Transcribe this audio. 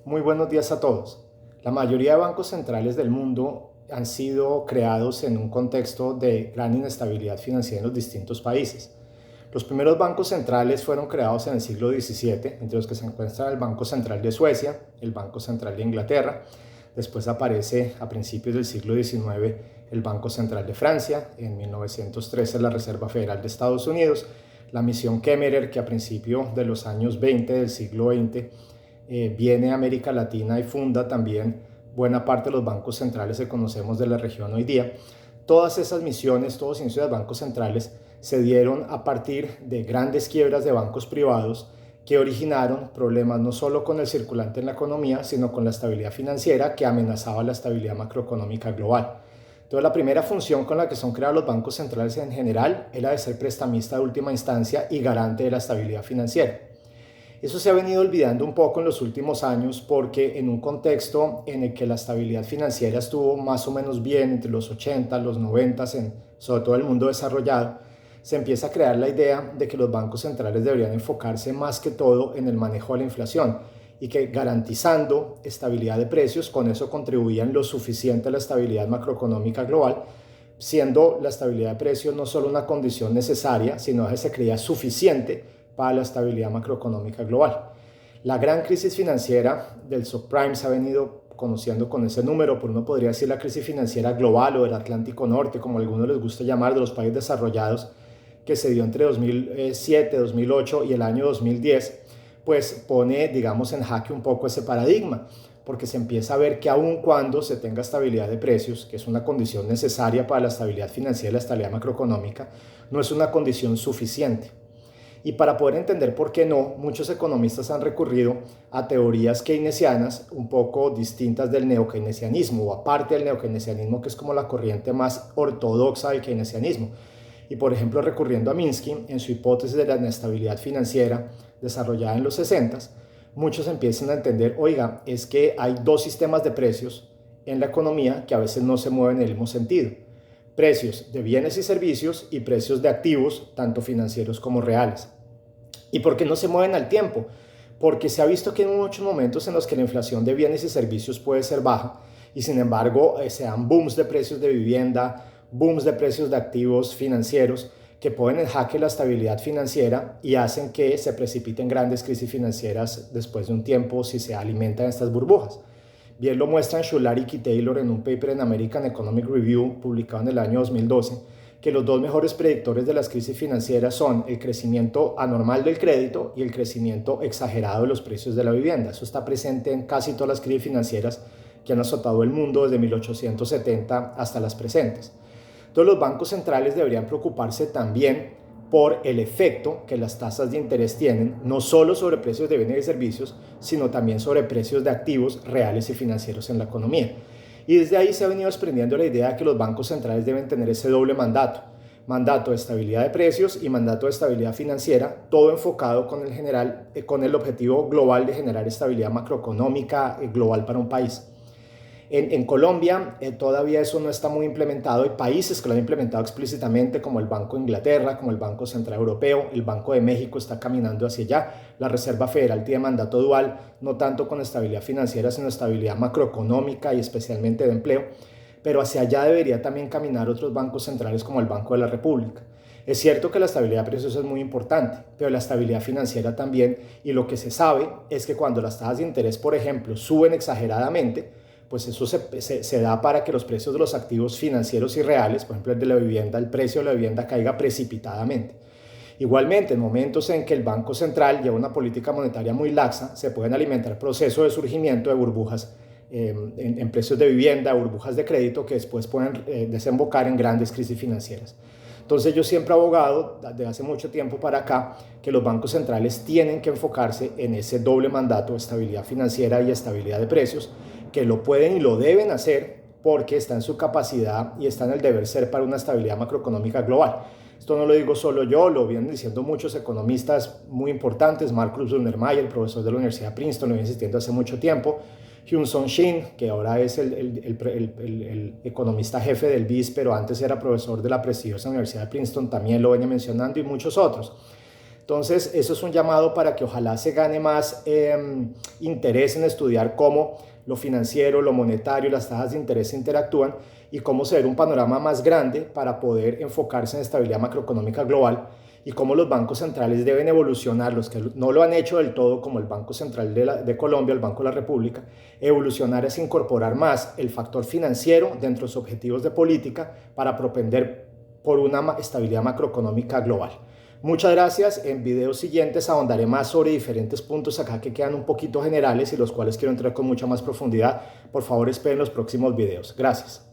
Muy buenos días a todos. La mayoría de bancos centrales del mundo han sido creados en un contexto de gran inestabilidad financiera en los distintos países. Los primeros bancos centrales fueron creados en el siglo XVII, entre los que se encuentra el Banco Central de Suecia, el Banco Central de Inglaterra. Después aparece a principios del siglo XIX el Banco Central de Francia, en 1913 la Reserva Federal de Estados Unidos, la misión Kemmerer, que a principios de los años 20 del siglo XX viene a América Latina y funda también buena parte de los bancos centrales que conocemos de la región hoy día. Todas esas misiones, todos los inicios de bancos centrales se dieron a partir de grandes quiebras de bancos privados que originaron problemas no solo con el circulante en la economía, sino con la estabilidad financiera que amenazaba la estabilidad macroeconómica global. Entonces, la primera función con la que son creados los bancos centrales en general era de ser prestamista de última instancia y garante de la estabilidad financiera. Eso se ha venido olvidando un poco en los últimos años porque en un contexto en el que la estabilidad financiera estuvo más o menos bien entre los 80, los 90, sobre todo el mundo desarrollado, se empieza a crear la idea de que los bancos centrales deberían enfocarse más que todo en el manejo de la inflación y que garantizando estabilidad de precios, con eso contribuían lo suficiente a la estabilidad macroeconómica global, siendo la estabilidad de precios no solo una condición necesaria, sino que se creía suficiente para la estabilidad macroeconómica global. La gran crisis financiera del subprime se ha venido conociendo con ese número, por uno podría decir la crisis financiera global o del Atlántico Norte, como a algunos les gusta llamar, de los países desarrollados, que se dio entre 2007, 2008 y el año 2010, pues pone, digamos, en jaque un poco ese paradigma, porque se empieza a ver que aun cuando se tenga estabilidad de precios, que es una condición necesaria para la estabilidad financiera y la estabilidad macroeconómica, no es una condición suficiente. Y para poder entender por qué no, muchos economistas han recurrido a teorías keynesianas un poco distintas del neokeynesianismo o aparte del neokeynesianismo, que es como la corriente más ortodoxa del keynesianismo. Y por ejemplo, recurriendo a Minsky en su hipótesis de la inestabilidad financiera desarrollada en los 60, muchos empiezan a entender, oiga, es que hay dos sistemas de precios en la economía que a veces no se mueven en el mismo sentido. Precios de bienes y servicios y precios de activos, tanto financieros como reales. ¿Y por qué no se mueven al tiempo? Porque se ha visto que hay muchos momentos en los que la inflación de bienes y servicios puede ser baja y sin embargo se dan booms de precios de vivienda, booms de precios de activos financieros que ponen en jaque la estabilidad financiera y hacen que se precipiten grandes crisis financieras después de un tiempo si se alimentan estas burbujas. Bien lo muestran Shularik y Taylor en un paper en American Economic Review publicado en el año 2012, que los dos mejores predictores de las crisis financieras son el crecimiento anormal del crédito y el crecimiento exagerado de los precios de la vivienda. Eso está presente en casi todas las crisis financieras que han azotado el mundo desde 1870 hasta las presentes. Entonces los bancos centrales deberían preocuparse también por el efecto que las tasas de interés tienen, no solo sobre precios de bienes y servicios, sino también sobre precios de activos reales y financieros en la economía. Y desde ahí se ha venido desprendiendo la idea de que los bancos centrales deben tener ese doble mandato, mandato de estabilidad de precios y mandato de estabilidad financiera, todo enfocado con el objetivo global de generar estabilidad macroeconómica global para un país. En Colombia todavía eso no está muy implementado. Hay países que lo han implementado explícitamente, como el Banco de Inglaterra, como el Banco Central Europeo, el Banco de México está caminando hacia allá. La Reserva Federal tiene mandato dual, no tanto con estabilidad financiera, sino estabilidad macroeconómica y especialmente de empleo. Pero hacia allá debería también caminar otros bancos centrales como el Banco de la República. Es cierto que la estabilidad de precios es muy importante, pero la estabilidad financiera también, y lo que se sabe es que cuando las tasas de interés, por ejemplo, suben exageradamente, pues eso se da para que los precios de los activos financieros y reales, por ejemplo el de la vivienda, el precio de la vivienda caiga precipitadamente. Igualmente, en momentos en que el Banco Central lleva una política monetaria muy laxa, se pueden alimentar procesos de surgimiento de burbujas en precios de vivienda, burbujas de crédito que después pueden desembocar en grandes crisis financieras. Entonces yo siempre he abogado, desde hace mucho tiempo para acá, que los bancos centrales tienen que enfocarse en ese doble mandato, estabilidad financiera y estabilidad de precios, que lo pueden y lo deben hacer porque está en su capacidad y está en el deber ser para una estabilidad macroeconómica global. Esto no lo digo solo yo, lo vienen diciendo muchos economistas muy importantes. Marcus Untermyer, profesor de la Universidad de Princeton, lo viene insistiendo hace mucho tiempo. Hyun Sung Shin, que ahora es el economista jefe del BIS, pero antes era profesor de la prestigiosa Universidad de Princeton, también lo venía mencionando, y muchos otros. Entonces, eso es un llamado para que ojalá se gane más interés en estudiar cómo lo financiero, lo monetario, las tasas de interés interactúan y cómo se ve un panorama más grande para poder enfocarse en estabilidad macroeconómica global y cómo los bancos centrales deben evolucionar, los que no lo han hecho del todo, como el Banco Central de Colombia, el Banco de la República, evolucionar es incorporar más el factor financiero dentro de sus objetivos de política para propender por una estabilidad macroeconómica global. Muchas gracias. En videos siguientes ahondaré más sobre diferentes puntos acá que quedan un poquito generales y los cuales quiero entrar con mucha más profundidad. Por favor, esperen los próximos videos. Gracias.